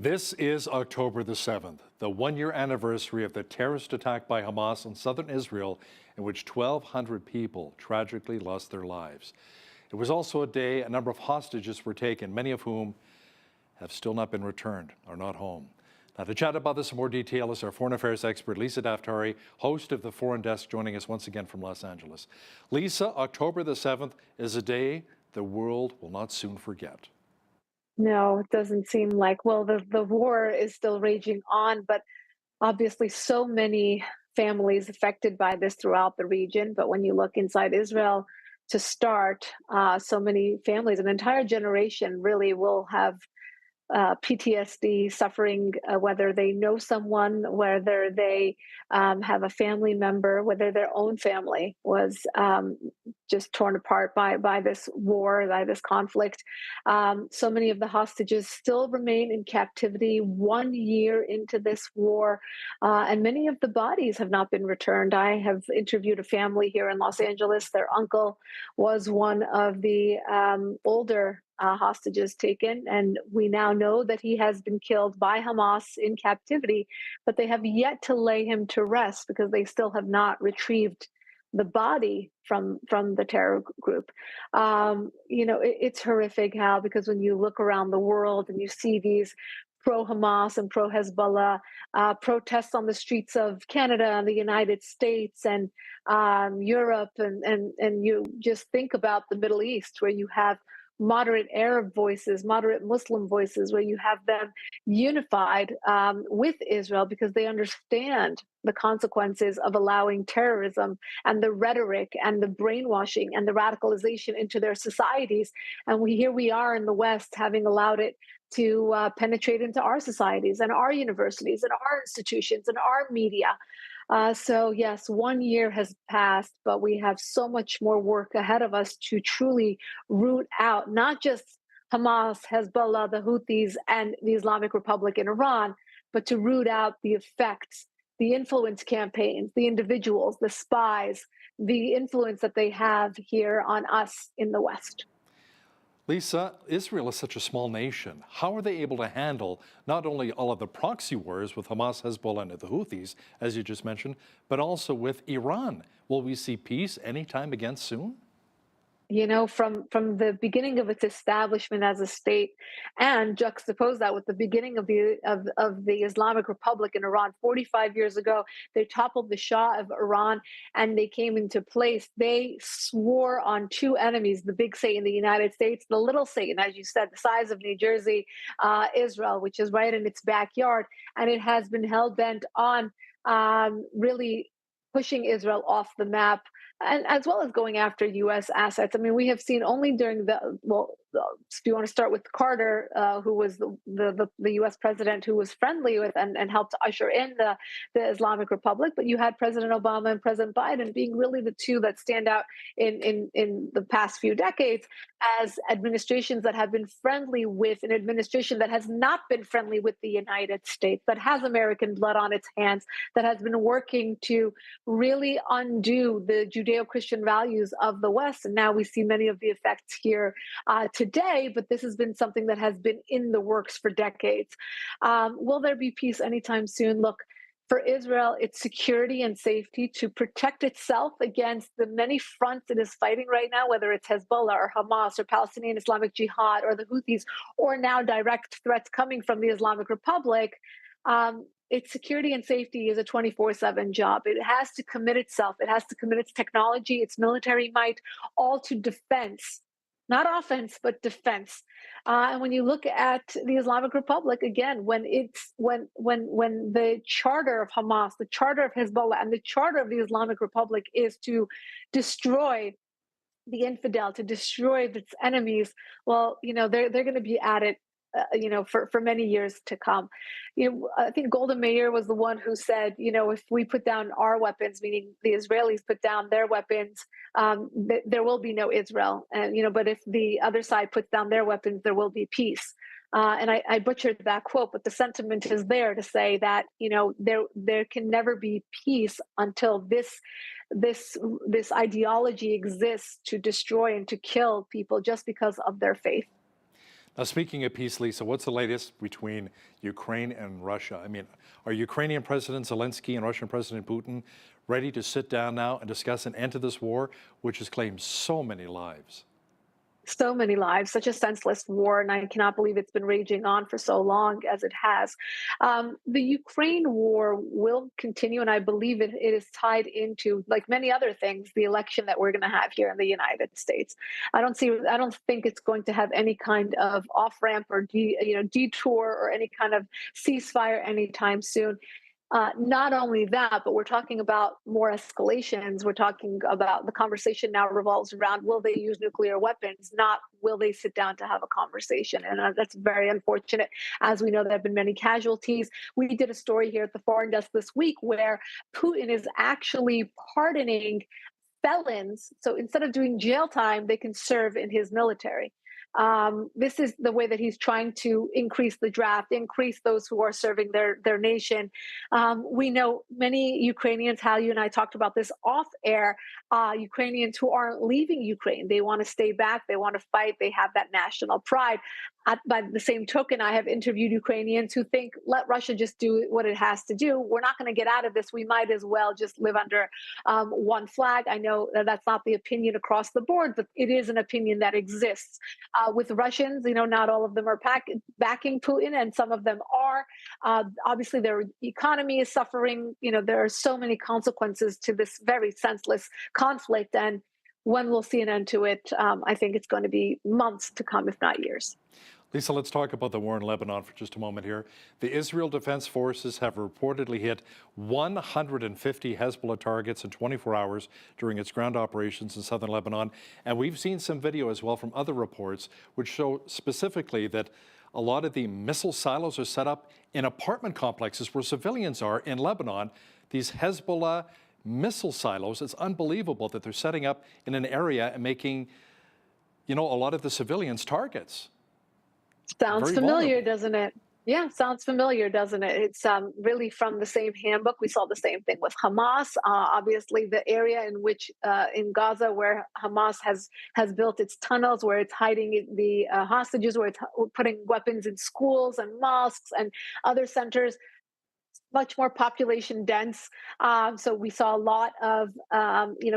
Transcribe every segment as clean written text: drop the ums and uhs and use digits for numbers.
This is October the 7th, the one-year anniversary of the terrorist attack by Hamas on southern Israel, in which 1,200 people tragically lost their lives. It was also a day a number of hostages were taken, many of whom have still not been returned or not home. Now, to chat about this in more detail is our foreign affairs expert, Lisa Daftari, host of the Foreign Desk, joining us once again from Los Angeles. Lisa, October the 7th is a day the world will not soon forget. No, it doesn't seem like. Well, the war is still raging on, but obviously so many families affected by this throughout the region. But when you look inside Israel to start, so many families, an entire generation really will have PTSD, suffering, whether they know someone, whether they have a family member, whether their own family was just torn apart by this war, by this conflict. So many of the hostages still remain in captivity 1 year into this war, and many of the bodies have not been returned. I have interviewed a family here in Los Angeles. Their uncle was one of the older hostages taken, and we now know that he has been killed by Hamas in captivity, but they have yet to lay him to rest because they still have not retrieved the body from the terror group. It's horrific, Hal, because when you look around the world and you see these pro-Hamas and pro-Hezbollah protests on the streets of Canada and the United States and Europe, and you just think about the Middle East, where you have moderate Arab voices, moderate Muslim voices, where you have them unified with Israel because they understand the consequences of allowing terrorism and the rhetoric and the brainwashing and the radicalization into their societies. And here we are in the West having allowed it to penetrate into our societies and our universities and our institutions and our media. So yes, 1 year has passed, but we have so much more work ahead of us to truly root out not just Hamas, Hezbollah, the Houthis, and the Islamic Republic in Iran, but to root out the effects, the influence campaigns, the individuals, the spies, the influence that they have here on us in the West. Lisa, Israel is such a small nation. How are they able to handle not only all of the proxy wars with Hamas, Hezbollah, and the Houthis, as you just mentioned, but also with Iran? Will we see peace anytime again soon? From the beginning of its establishment as a state, and juxtapose that with the beginning of the Islamic Republic in Iran 45 years ago. They toppled the Shah of Iran, and they came into place. They swore on two enemies: the big Satan, the United States; the little Satan, as you said, the size of New Jersey, Israel, which is right in its backyard. And it has been hell bent on really pushing Israel off the map, and as well as going after U.S. assets. I mean, we have seen only during if you want to start with Carter, who was the U.S. president who was friendly with and helped usher in the Islamic Republic, but you had President Obama and President Biden being really the two that stand out in the past few decades as administrations that have been friendly with an administration that has not been friendly with the United States, that has American blood on its hands, that has been working to really undo the Judeo-Christian values of the West. And now we see many of the effects here today, but this has been something that has been in the works for decades. Will there be peace anytime soon? Look, for Israel, its security and safety to protect itself against the many fronts it is fighting right now, whether it's Hezbollah or Hamas or Palestinian Islamic Jihad or the Houthis, or now direct threats coming from the Islamic Republic. Its security and safety is a 24/7 job. It has to commit itself. It has to commit its technology, its military might, all to defense, not offense, but defense. And when you look at the Islamic Republic, again, when the charter of Hamas, the charter of Hezbollah, and the charter of the Islamic Republic is to destroy the infidel, to destroy its enemies, well, they're going to be at it for many years to come. I think Golda Meir was the one who said, if we put down our weapons, meaning the Israelis put down their weapons, there will be no Israel. And, but if the other side puts down their weapons, there will be peace. And I butchered that quote, but the sentiment is there to say that, there can never be peace until this ideology exists to destroy and to kill people just because of their faith. Now, speaking of peace, Lisa, what's the latest between Ukraine and Russia? I mean, are Ukrainian President Zelensky and Russian President Putin ready to sit down now and discuss an end to this war, which has claimed so many lives? So many lives, such a senseless war, and I cannot believe it's been raging on for so long as it has. The Ukraine war will continue, and I believe it is tied into, like many other things, the election that we're going to have here in the United States. I don't think it's going to have any kind of off ramp or detour or any kind of ceasefire anytime soon. Not only that, but we're talking about more escalations. We're talking about the conversation now revolves around will they use nuclear weapons, not will they sit down to have a conversation. And that's very unfortunate. As we know, there have been many casualties. We did a story here at the Foreign Desk this week where Putin is actually pardoning felons. So instead of doing jail time, they can serve in his military. This is the way that he's trying to increase the draft, increase those who are serving their nation. We know many Ukrainians, Hal, you and I talked about this off air, Ukrainians who aren't leaving Ukraine. They want to stay back. They want to fight. They have that national pride. By the same token, I have interviewed Ukrainians who think, let Russia just do what it has to do. We're not going to get out of this. We might as well just live under one flag. I know that that's not the opinion across the board, but it is an opinion that exists. With Russians, not all of them are backing Putin, and some of them are. Obviously, their economy is suffering. There are so many consequences to this very senseless conflict, and when we'll see an end to it, I think it's going to be months to come, if not years. Lisa, let's talk about the war in Lebanon for just a moment here. The Israel Defense Forces have reportedly hit 150 Hezbollah targets in 24 hours during its ground operations in southern Lebanon. And we've seen some video as well from other reports which show specifically that a lot of the missile silos are set up in apartment complexes where civilians are in Lebanon. These Hezbollah missile silos, it's unbelievable that they're setting up in an area and making, a lot of the civilians targets. Sounds Very familiar, vulnerable. doesn't it? Yeah, sounds familiar, doesn't it? It's really from the same handbook. We saw the same thing with Hamas. Obviously, the area in which in Gaza where Hamas has built its tunnels, where it's hiding the hostages, where it's putting weapons in schools and mosques and other centers, much more population dense. So we saw a lot of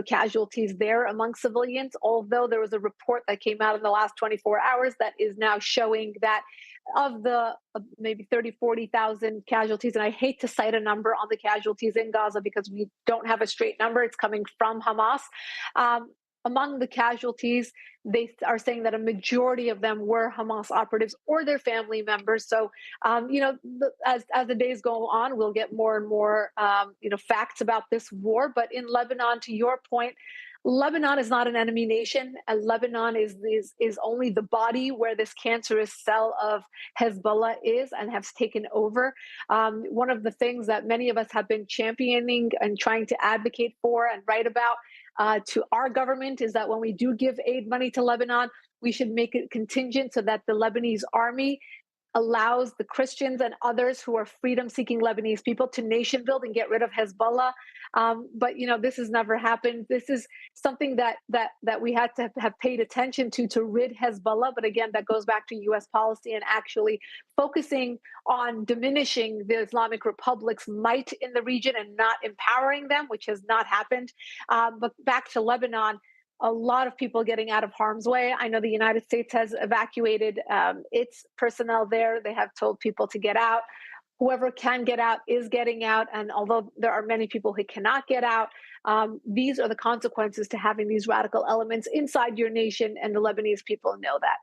casualties there among civilians. Although there was a report that came out in the last 24 hours that is now showing that of the maybe 30, 40,000 casualties, and I hate to cite a number on the casualties in Gaza because we don't have a straight number. It's coming from Hamas. Among the casualties, they are saying that a majority of them were Hamas operatives or their family members. So, as the days go on, we'll get more and more, facts about this war. But in Lebanon, to your point, Lebanon is not an enemy nation, and Lebanon is only the body where this cancerous cell of Hezbollah is and has taken over. One of the things that many of us have been championing and trying to advocate for and write about to our government is that when we do give aid money to Lebanon, we should make it contingent so that the Lebanese army allows the Christians and others who are freedom-seeking Lebanese people to nation build and get rid of Hezbollah. But this has never happened. This is something that we had to have paid attention to rid Hezbollah. But again, that goes back to U.S. policy and actually focusing on diminishing the Islamic Republic's might in the region and not empowering them, which has not happened. But back to Lebanon. A lot of people getting out of harm's way. I know the United States has evacuated its personnel there. They have told people to get out. Whoever can get out is getting out. And although there are many people who cannot get out, these are the consequences to having these radical elements inside your nation, and the Lebanese people know that.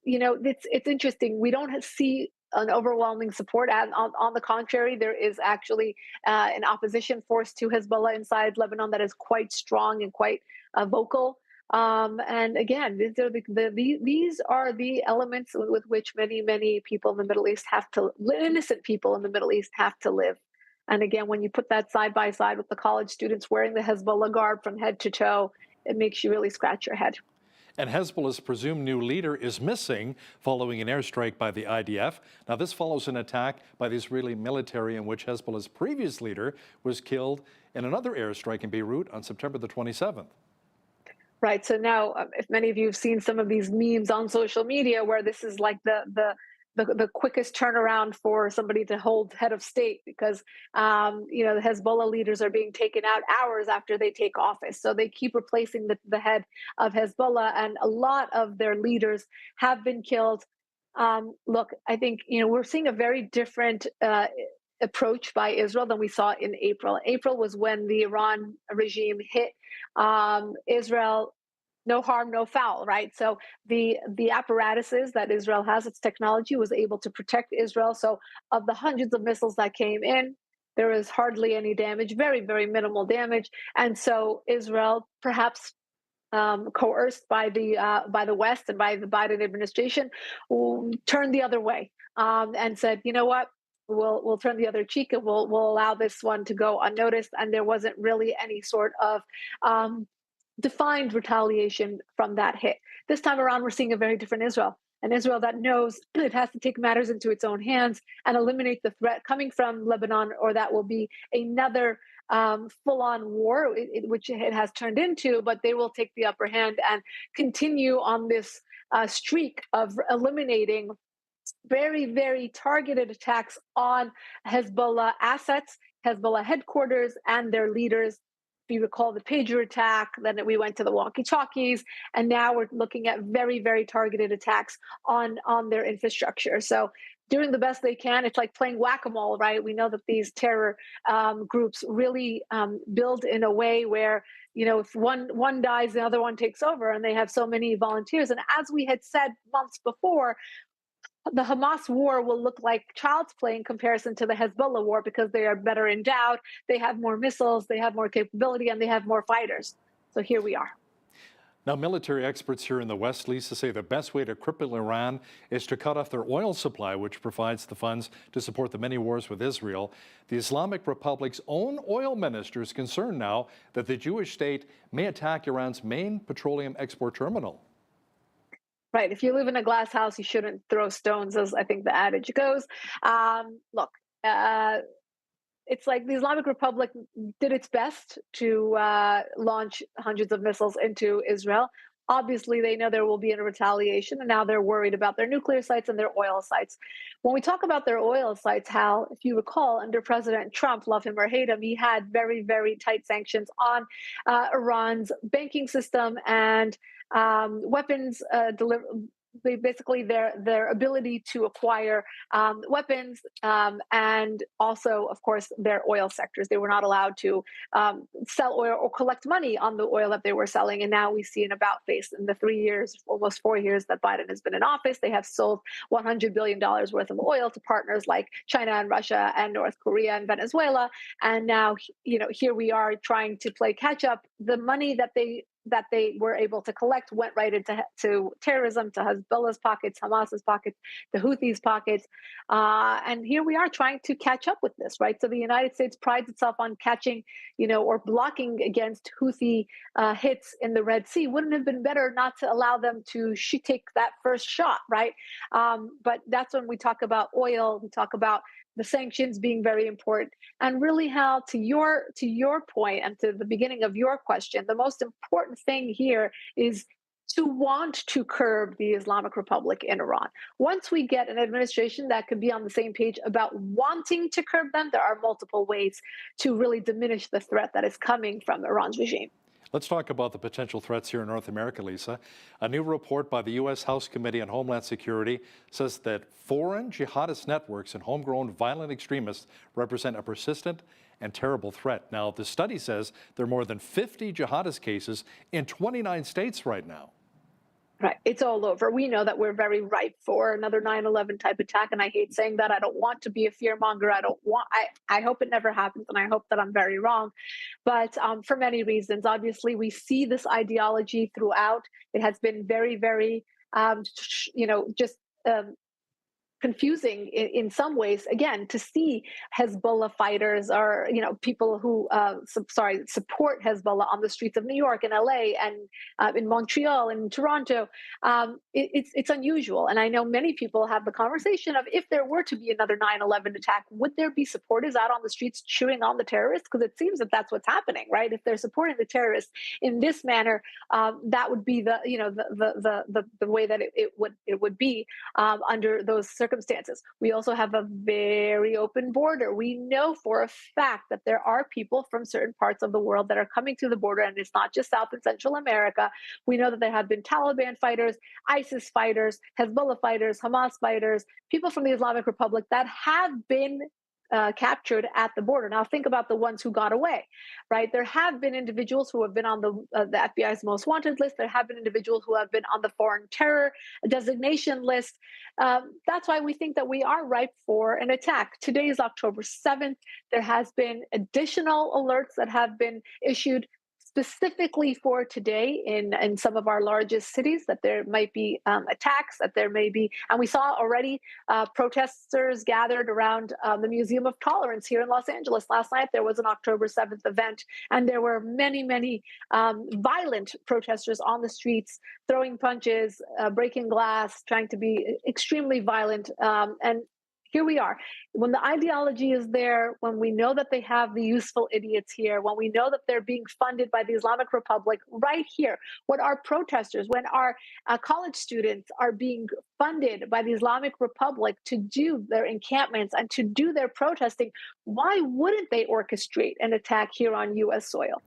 It's interesting. We don't see an overwhelming support. And on the contrary, there is actually an opposition force to Hezbollah inside Lebanon that is quite strong and quite vocal. And again, these are the elements with which many people in the Middle East innocent people in the Middle East have to live. And again, when you put that side by side with the college students wearing the Hezbollah garb from head to toe, it makes you really scratch your head. And Hezbollah's presumed new leader is missing following an airstrike by the IDF. Now, this follows an attack by the Israeli military in which Hezbollah's previous leader was killed in another airstrike in Beirut on September the 27th. Right. So now, if many of you have seen some of these memes on social media, where this is like the quickest turnaround for somebody to hold head of state, because the Hezbollah leaders are being taken out hours after they take office. So they keep replacing the head of Hezbollah, and a lot of their leaders have been killed. Look, I think we're seeing a very different approach by Israel than we saw in April. April was when the Iran regime hit Israel. No harm, no foul, right? So the apparatuses that Israel has, its technology, was able to protect Israel. So of the hundreds of missiles that came in, there was hardly any damage, very, very minimal damage. And so Israel, perhaps coerced by the West and by the Biden administration, turned the other way, and said, you know what, we'll turn the other cheek, and we'll allow this one to go unnoticed. And there wasn't really any sort of defined retaliation from that hit. This time around, we're seeing a very different Israel. An Israel that knows it has to take matters into its own hands and eliminate the threat coming from Lebanon, or that will be another full-on war, which it has turned into. But they will take the upper hand and continue on this streak of eliminating very, very targeted attacks on Hezbollah assets, Hezbollah headquarters, and their leaders. If you recall the pager attack, then we went to the walkie-talkies, and now we're looking at very, very targeted attacks on their infrastructure. So doing the best they can. It's like playing whack-a-mole, right? We know that these terror groups really build in a way where, if one dies, the other one takes over, and they have so many volunteers. And as we had said months before, the Hamas war will look like child's play in comparison to the Hezbollah war, because they are better endowed, they have more missiles, they have more capability, and they have more fighters. So here we are. Now, military experts here in the West, Lisa, say the best way to cripple Iran is to cut off their oil supply, which provides the funds to support the many wars with Israel. The Islamic Republic's own oil minister is concerned now that the Jewish state may attack Iran's main petroleum export terminal. Right. If you live in a glass house, you shouldn't throw stones, as I think the adage goes. Look, it's like the Islamic Republic did its best to launch hundreds of missiles into Israel. Obviously, they know there will be a retaliation, and now they're worried about their nuclear sites and their oil sites. When we talk about their oil sites, Hal, if you recall, under President Trump, love him or hate him, he had very, very tight sanctions on Iran's banking system and weapons basically their ability to acquire weapons, and also, of course, their oil sectors. They were not allowed to sell oil or collect money on the oil that they were selling. And now we see an about face. In the 3 years, almost 4 years that Biden has been in office, they have sold $100 billion worth of oil to partners like China and Russia and North Korea and Venezuela. And now, here we are trying to play catch up. The money that they were able to collect went right into terrorism, to Hezbollah's pockets, Hamas's pockets, the Houthis' pockets. And here we are trying to catch up with this, right? So the United States prides itself on catching, or blocking against Houthi hits in the Red Sea. Wouldn't it have been better not to allow them to take that first shot, right? But that's when we talk about oil, we talk about the sanctions being very important. And really, Hal, to your point and to the beginning of your question, the most important thing here is to want to curb the Islamic Republic in Iran. Once we get an administration that could be on the same page about wanting to curb them, there are multiple ways to really diminish the threat that is coming from Iran's regime. Let's talk about the potential threats here in North America, Lisa. A new report by the U.S. House Committee on Homeland Security says that foreign jihadist networks and homegrown violent extremists represent a persistent and terrible threat. Now, the study says there are more than 50 jihadist cases in 29 states right now. Right. It's all over. We know that we're very ripe for another 9/11 type attack. And I hate saying that. I don't want to be a fear monger. I hope it never happens. And I hope that I'm very wrong. But for many reasons, obviously, we see this ideology throughout. It has been very, very, just confusing in some ways, again, to see Hezbollah fighters or, people who support Hezbollah on the streets of New York and LA and in Montreal and Toronto. It's unusual, and I know many people have the conversation of, if there were to be another 9/11 attack, would there be supporters out on the streets cheering on the terrorists? Because it seems that that's what's happening, right? If they're supporting the terrorists in this manner, that would be the way that it would be under those circumstances. We also have a very open border. We know for a fact that there are people from certain parts of the world that are coming through the border, and it's not just South and Central America. We know that there have been Taliban fighters, ISIS fighters, Hezbollah fighters, Hamas fighters, people from the Islamic Republic that have been captured at the border. Now, think about the ones who got away, right? There have been individuals who have been on the FBI's most wanted list. There have been individuals who have been on the foreign terror designation list. That's why we think that we are ripe for an attack. Today is October 7th. There has been additional alerts that have been issued specifically for today in some of our largest cities, that there might be attacks, that there may be, and we saw already protesters gathered around the Museum of Tolerance here in Los Angeles. Last night, there was an October 7th event, and there were many, many violent protesters on the streets, throwing punches, breaking glass, trying to be extremely violent. And here we are. When the ideology is there, when we know that they have the useful idiots here, when we know that they're being funded by the Islamic Republic right here, when our protesters, when our college students are being funded by the Islamic Republic to do their encampments and to do their protesting, why wouldn't they orchestrate an attack here on U.S. soil?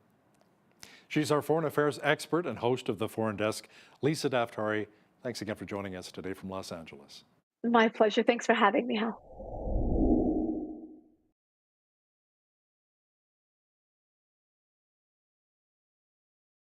She's our foreign affairs expert and host of the Foreign Desk, Lisa Daftari. Thanks again for joining us today from Los Angeles. My pleasure. Thanks for having me, Hal.